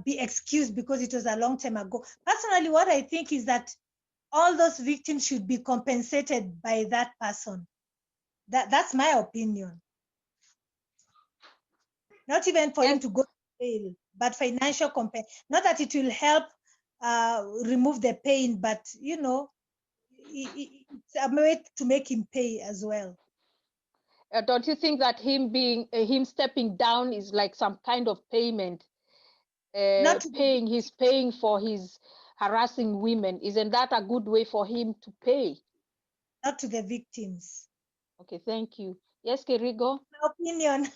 be excused because it was a long time ago. Personally, what I think is that all those victims should be compensated by that person. That's my opinion. Not even for him to go to jail, but financial compensation. Not that it will help remove the pain, but you know, it's a way to make him pay as well. Don't you think that him stepping down is like some kind of payment? He's paying for his harassing women. Isn't that a good way for him to pay? Not to the victims. Okay, thank you. Yes, Kerigo? My opinion.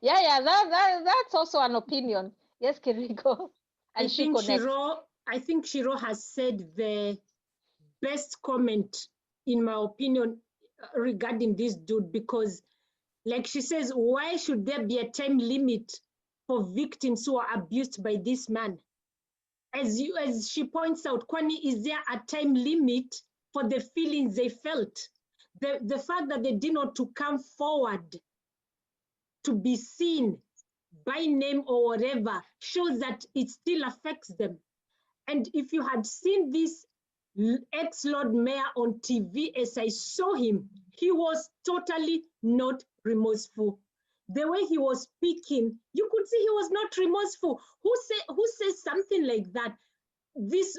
yeah, that's also an opinion. Yes, Kerigo. And I think Shiro has said the best comment, in my opinion, regarding this dude, because like she says, why should there be a time limit for victims who are abused by this man? As she points out, Kwani, is there a time limit for the feelings they felt? The fact that they did not to come forward to be seen by name or whatever shows that it still affects them. And if you had seen this ex-Lord Mayor on TV, as I saw him, he was totally not remorseful. The way he was speaking, you could see he was not remorseful. Who says something like that? This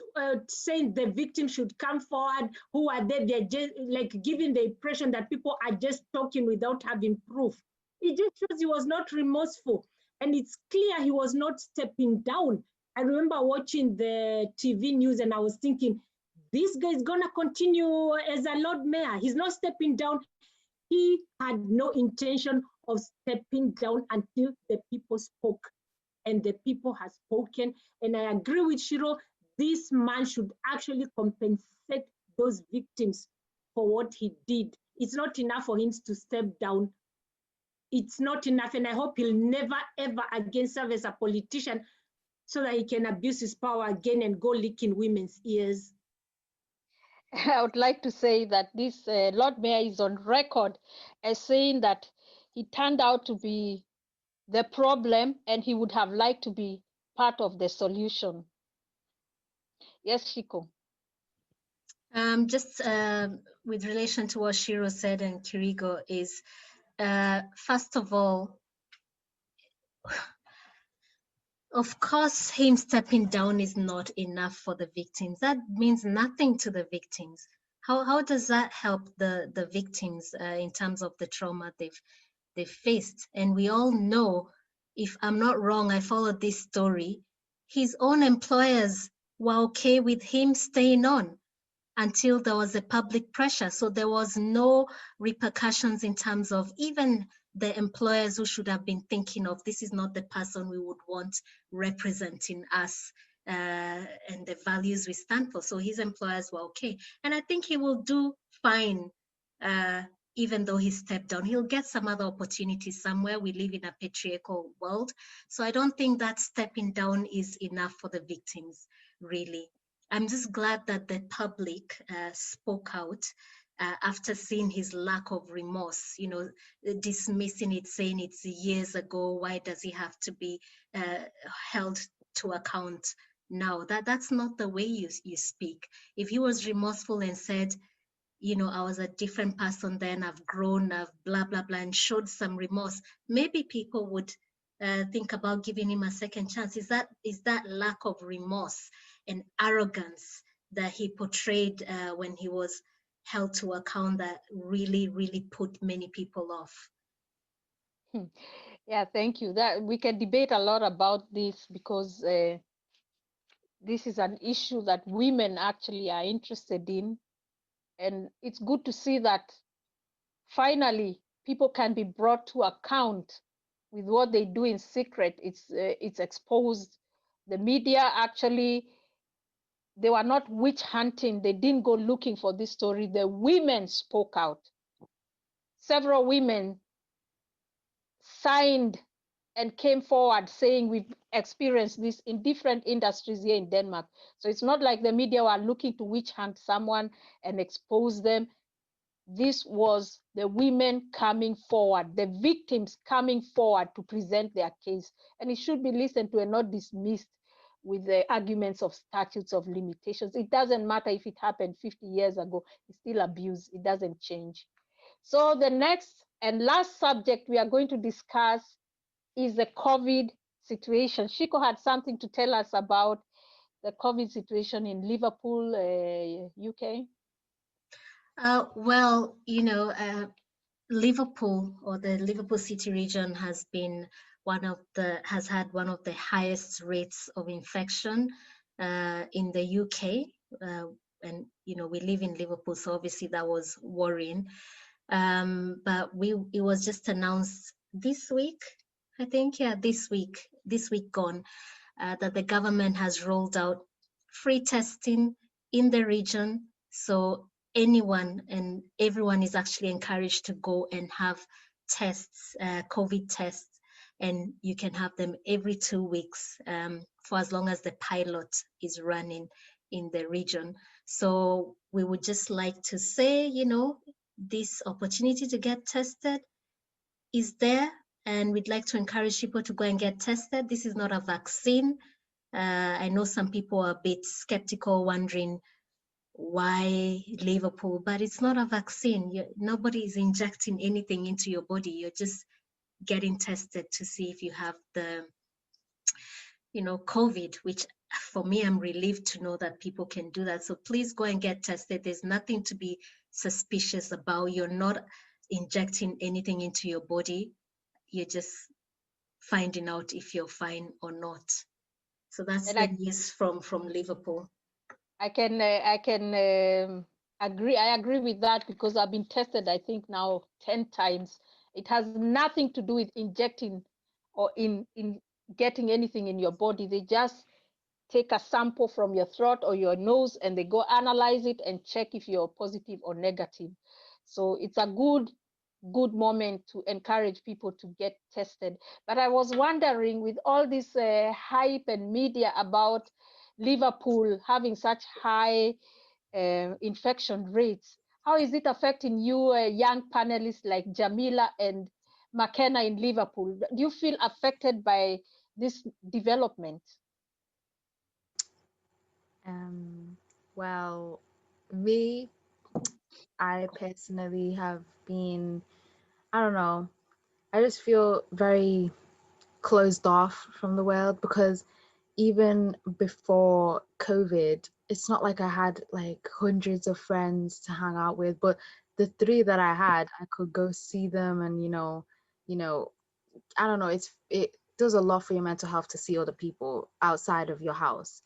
saying the victim should come forward, who are there, they're just like giving the impression that people are just talking without having proof. It just shows he was not remorseful. And it's clear he was not stepping down. I remember watching the TV news and I was thinking, this guy is gonna continue as a Lord Mayor. He's not stepping down. He had no intention of stepping down until the people spoke, and the people have spoken. And I agree with Shiro, this man should actually compensate those victims for what he did. It's not enough for him to step down. It's not enough, and I hope he'll never ever again serve as a politician so that he can abuse his power again and go licking women's ears. I would like to say that this Lord Mayor is on record as saying that he turned out to be the problem and he would have liked to be part of the solution. Yes, Ciiku. Just with relation to what Shiro said and Kirigo is, first of all, of course, him stepping down is not enough for the victims. That means nothing to the victims. How does that help the victims in terms of the trauma they've faced? And we all know, if I'm not wrong, I followed this story, his own employers were okay with him staying on until there was a public pressure. So there was no repercussions in terms of even the employers who should have been thinking of, this is not the person we would want representing us and the values we stand for. So his employers were okay. And I think he will do fine, even though he stepped down. He'll get some other opportunities somewhere. We live in a patriarchal world. So I don't think that stepping down is enough for the victims, really. I'm just glad that the public spoke out after seeing his lack of remorse, you know, dismissing it, saying it's years ago. Why does he have to be held to account now? That's not the way you speak. If he was remorseful and said, you know, I was a different person then, I've grown, I've blah, blah, blah, and showed some remorse, maybe people would think about giving him a second chance. Is that lack of remorse and arrogance that he portrayed when he was held to account that really, really put many people off? Yeah, thank you. That we can debate a lot about this because this is an issue that women actually are interested in, and it's good to see that finally people can be brought to account with what they do in secret. It's exposed. The media actually, they were not witch hunting. They didn't go looking for this story. The women spoke out. Several women signed and came forward saying we've experienced this in different industries here in Denmark. So it's not like the media were looking to witch hunt someone and expose them. This was the women coming forward, the victims coming forward to present their case. And it should be listened to and not dismissed with the arguments of statutes of limitations. It doesn't matter if it happened 50 years ago, it's still abuse. It doesn't change. So the next and last subject we are going to discuss is the COVID situation. Ciiku had something to tell us about the COVID situation in Liverpool, UK. Well, you know, Liverpool, or the Liverpool City region, has had one of the highest rates of infection in the UK, and you know, we live in Liverpool, so obviously that was worrying. But it was just announced this week, I think, yeah, this week gone, that the government has rolled out free testing in the region. So anyone and everyone is actually encouraged to go and have tests, COVID tests, and you can have them every 2 weeks for as long as the pilot is running in the region. So we would just like to say, you know, this opportunity to get tested is there, and we'd like to encourage people to go and get tested. This is not a vaccine. I know some people are a bit skeptical, wondering why Liverpool, but it's not a vaccine. Nobody is injecting anything into your body. You're just getting tested to see if you have the, you know, COVID, which for me, I'm relieved to know that people can do that. So please go and get tested. There's nothing to be suspicious about. You're not injecting anything into your body. You're just finding out if you're fine or not. So that's the news from Liverpool. I can agree. I agree with that because I've been tested, I think now 10 times, It has nothing to do with injecting or in getting anything in your body. They just take a sample from your throat or your nose and they go analyze it and check if you're positive or negative. So it's a good moment to encourage people to get tested. But I was wondering, with all this hype and media about Liverpool having such high infection rates, how is it affecting you, young panelists like Jamila and McKenna in Liverpool? Do you feel affected by this development? Well, me, I personally have been, I don't know, I just feel very closed off from the world because even before COVID, it's not like I had like hundreds of friends to hang out with, but the three that I had, I could go see them and you know, I don't know, it does a lot for your mental health to see other people outside of your house.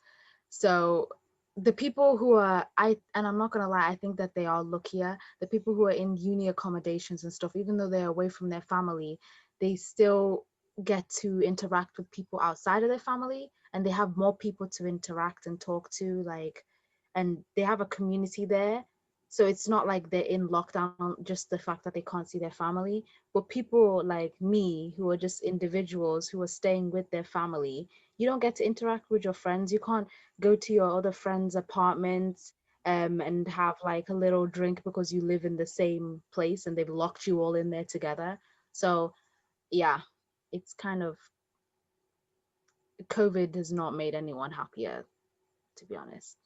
So the people who are and I'm not gonna lie, I think that they are luckier. The people who are in uni accommodations and stuff, even though they're away from their family, they still get to interact with people outside of their family and they have more people to interact and talk to, like, and they have a community there. So it's not like they're in lockdown, just the fact that they can't see their family. But people like me, who are just individuals who are staying with their family, you don't get to interact with your friends. You can't go to your other friends' apartments and have like a little drink because you live in the same place and they've locked you all in there together. So yeah, it's kind of, COVID has not made anyone happier, to be honest.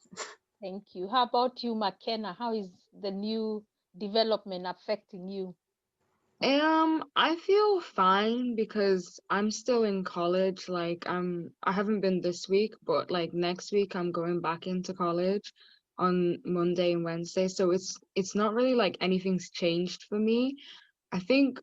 Thank you. How about you, McKenna? How is the new development affecting you? I feel fine because I'm still in college. Like I haven't been this week, but like next week I'm going back into college on Monday and Wednesday. So it's not really like anything's changed for me. I think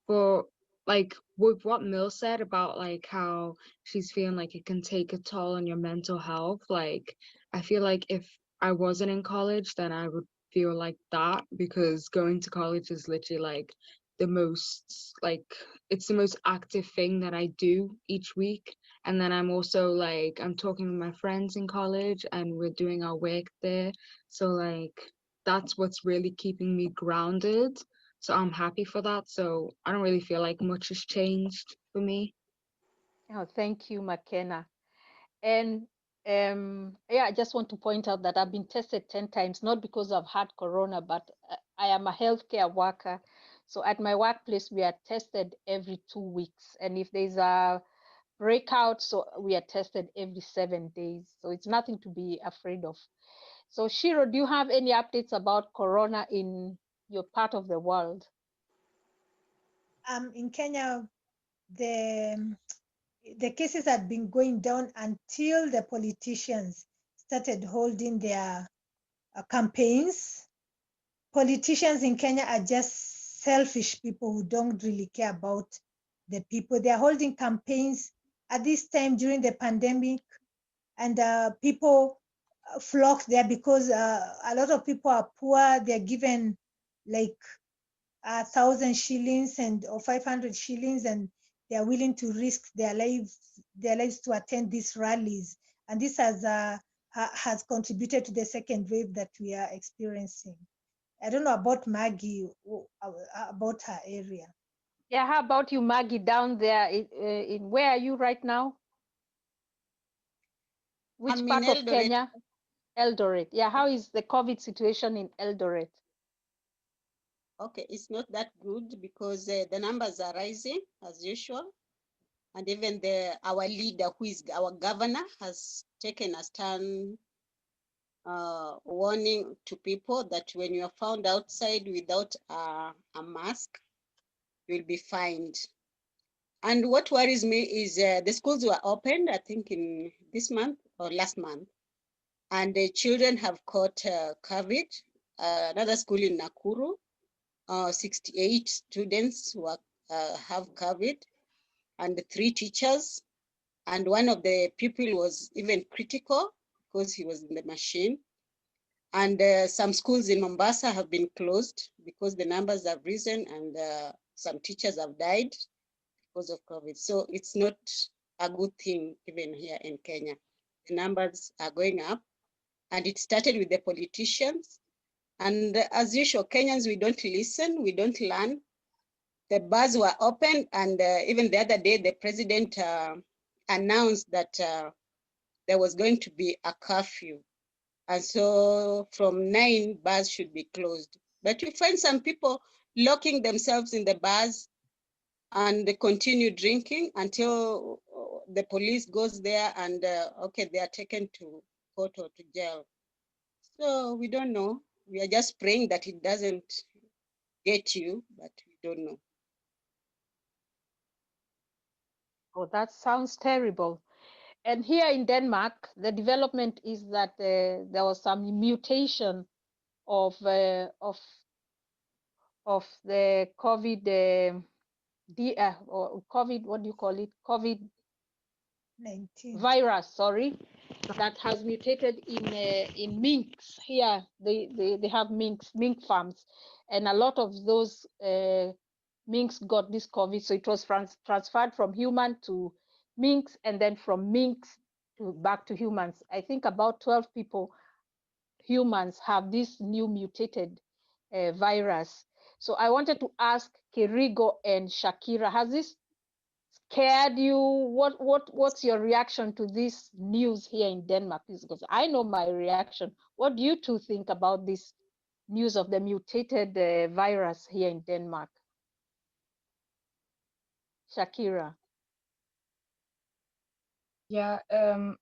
for like with what Mill said about like how she's feeling like it can take a toll on your mental health, like I feel like if I wasn't in college, then I would feel like that because going to college is literally like the most like it's the most active thing that I do each week. And then I'm also like I'm talking with my friends in college and we're doing our work there. So like that's what's really keeping me grounded. So I'm happy for that. So I don't really feel like much has changed for me. Oh, thank you, McKenna. And yeah, I just want to point out that I've been tested 10 times, not because I've had corona, but I am a healthcare worker. So at my workplace, we are tested every 2 weeks. And if there's a breakout, so we are tested every 7 days. So it's nothing to be afraid of. So Shiro, do you have any updates about corona in your part of the world? In Kenya, the cases had been going down until the politicians started holding their campaigns. Politicians in Kenya are just selfish people who don't really care about the people. They are holding campaigns at this time during the pandemic, and people flock there because a lot of people are poor. They're given like 1,000 shillings or 500 shillings, and they are willing to risk their lives to attend these rallies. And this has contributed to the second wave that we are experiencing. I don't know about Maggie, about her area. Yeah, how about you, Maggie, down there in where are you right now? Which I'm part in of Eldoret. Kenya? Eldoret. Yeah, how is the COVID situation in Eldoret? Okay, it's not that good because the numbers are rising as usual. And even our leader, who is our governor, has taken a stand warning to people that when you are found outside without a mask, you'll be fined. And what worries me is the schools were opened, I think, in this month or last month, and the children have caught COVID. Another school in Nakuru, 68 students have COVID, and 3 teachers. And one of the people was even critical because he was in the machine. And some schools in Mombasa have been closed because the numbers have risen, and some teachers have died because of COVID. So it's not a good thing even here in Kenya. The numbers are going up, and it started with the politicians. And as usual, Kenyans, we don't listen, we don't learn. The bars were open, and even the other day, the president announced that there was going to be a curfew. And so from 9, bars should be closed. But you find some people locking themselves in the bars and they continue drinking until the police goes there and, okay, they are taken to court or to jail. So we don't know. We are just praying that it doesn't get you, but we don't know. Oh, that sounds terrible. And here in Denmark, the development is that there was some mutation of the COVID, or COVID, what do you call it? COVID 19. virus, sorry, that has mutated in minks. Here they have mink farms, and a lot of those minks got this COVID. So it was transferred from human to minks, and then from minks to back to humans. I think about 12 people, humans, have this new mutated virus. So I wanted to ask Kerigo and Shakira, has this scared you? What's your reaction to this news here in Denmark? Because I know my reaction. What do you two think about this news of the mutated virus here in Denmark? Shakira. Yeah, I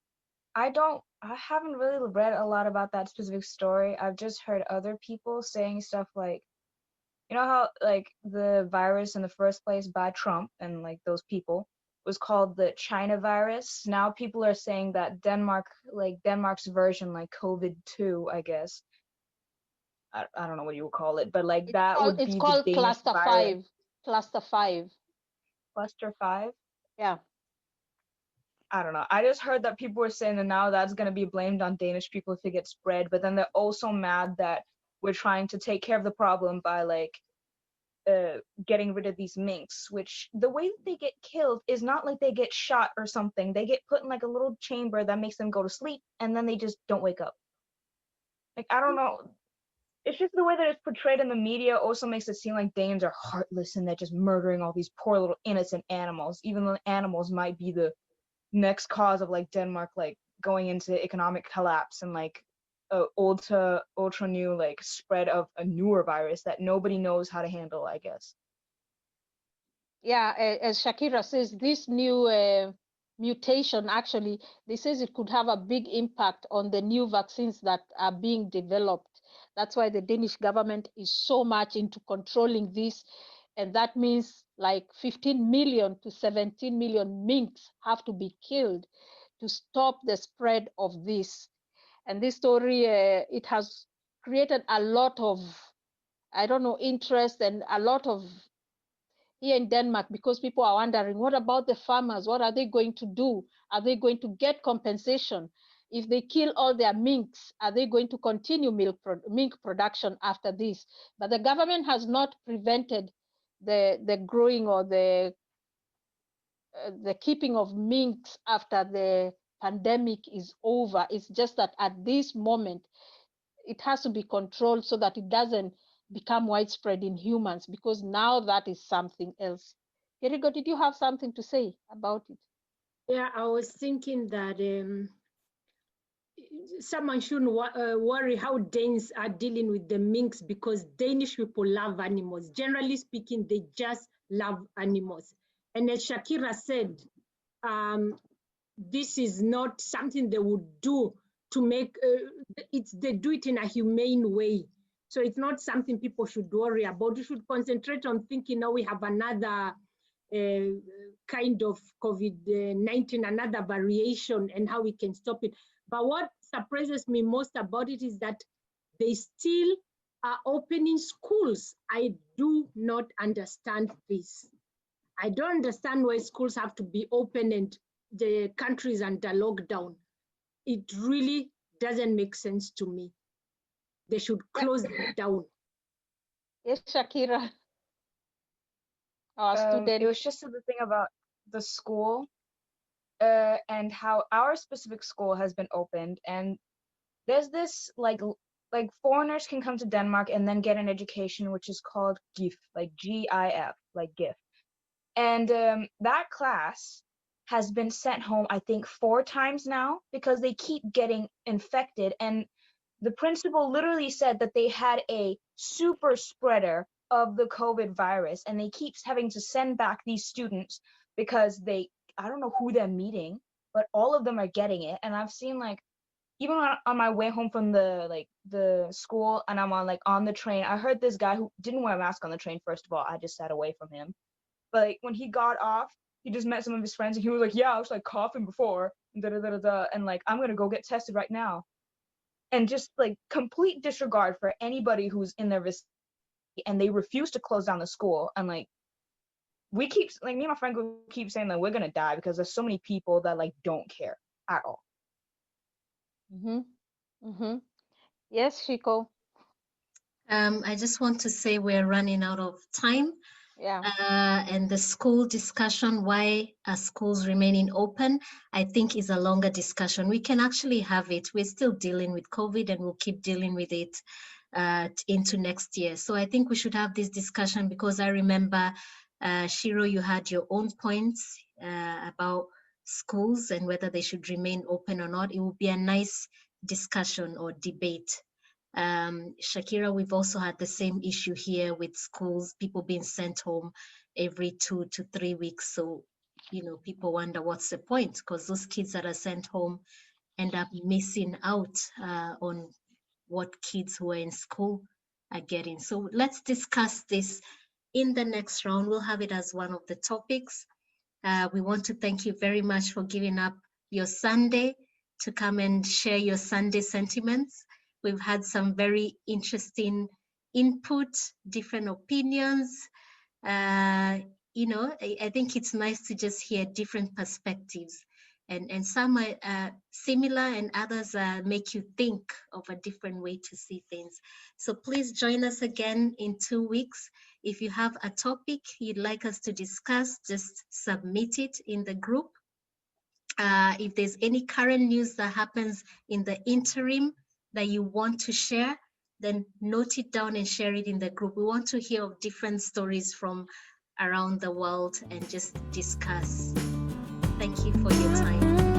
haven't really read a lot about that specific story. I've just heard other people saying stuff like, you know how like the virus in the first place by Trump and like those people was called the China virus. Now people are saying that Denmark's version, like COVID-2, I guess. I don't know what you would call it, but like that would It's be the called Danish cluster virus. 5. Cluster 5. Cluster 5? Yeah. I don't know. I just heard that people were saying that now that's going to be blamed on Danish people if it gets spread, but then they're also mad that we're trying to take care of the problem by like getting rid of these minks, which the way that they get killed is not like they get shot or something. They get put in like a little chamber that makes them go to sleep, and then they just don't wake up. Like, I don't know. It's just the way that it's portrayed in the media also makes it seem like Danes are heartless and they're just murdering all these poor little innocent animals, even though animals might be the next cause of like Denmark like going into economic collapse and like ultra new like spread of a newer virus that nobody knows how to handle, I guess. Yeah, as Shakira says, this new mutation, actually, they says it could have a big impact on the new vaccines that are being developed. That's why the Danish government is so much into controlling this. And that means like 15 million to 17 million minks have to be killed to stop the spread of this. And this story, it has created a lot of, I don't know, interest and a lot of here in Denmark, because people are wondering, what about the farmers? What are they going to do? Are they going to get compensation? If they kill all their minks, are they going to continue mink production after this? But the government has not prevented the growing or the keeping of minks after the pandemic is over. It's just that at this moment, it has to be controlled so that it doesn't become widespread in humans, because now that is something else. Kerigo, did you have something to say about it? Yeah, I was thinking that someone shouldn't worry how Danes are dealing with the minks, because Danish people love animals. Generally speaking, they just love animals. And as Shakira said, this is not something they would do to make they do it in a humane way. So it's not something people should worry about. You should concentrate on thinking, now we have another kind of COVID-19, another variation, and how we can stop it. But what surprises me most about it is that they still are opening schools. I do not understand this. I don't understand why schools have to be open and the country is under lockdown. It really doesn't make sense to me. They should close them down. Yes, Shakira. Student. It was just the thing about the school and how our specific school has been opened, and there's this like foreigners can come to Denmark and then get an education which is called GIF, like GIF, like GIF. And that class has been sent home, I think, 4 times now because they keep getting infected. And the principal literally said that they had a super spreader of the COVID virus, and they keep having to send back these students because I don't know who they're meeting, but all of them are getting it. And I've seen like, even on my way home from the school, and I'm on the train, I heard this guy who didn't wear a mask on the train. First of all, I just sat away from him. But like, when he got off, he just met some of his friends, and he was like, "Yeah, I was like coughing before, and like I'm gonna go get tested right now," and just like complete disregard for anybody who's in their vicinity, and they refuse to close down the school. And like, me and my friend keep saying that we're gonna die because there's so many people that like don't care at all. Yes, Ciiku. I just want to say we're running out of time. Yeah. And the school discussion, why are schools remaining open, I think is a longer discussion. We can actually have it. We're still dealing with COVID, and we'll keep dealing with it into next year. So I think we should have this discussion, because I remember, Shiro, you had your own points about schools and whether they should remain open or not. It would be a nice discussion or debate. Shakira, we've also had the same issue here with schools, people being sent home every 2 to 3 weeks. So, you know, people wonder what's the point, because those kids that are sent home end up missing out on what kids who are in school are getting. So let's discuss this in the next round. We'll have it as one of the topics. We want to thank you very much for giving up your Sunday to come and share your Sunday sentiments. We've had some very interesting input, different opinions. You know, I think it's nice to just hear different perspectives, and some are similar, and others make you think of a different way to see things. So please join us again in 2 weeks. If you have a topic you'd like us to discuss, just submit it in the group. If there's any current news that happens in the interim that you want to share, then note it down and share it in the group. We want to hear of different stories from around the world and just discuss. Thank you for your time.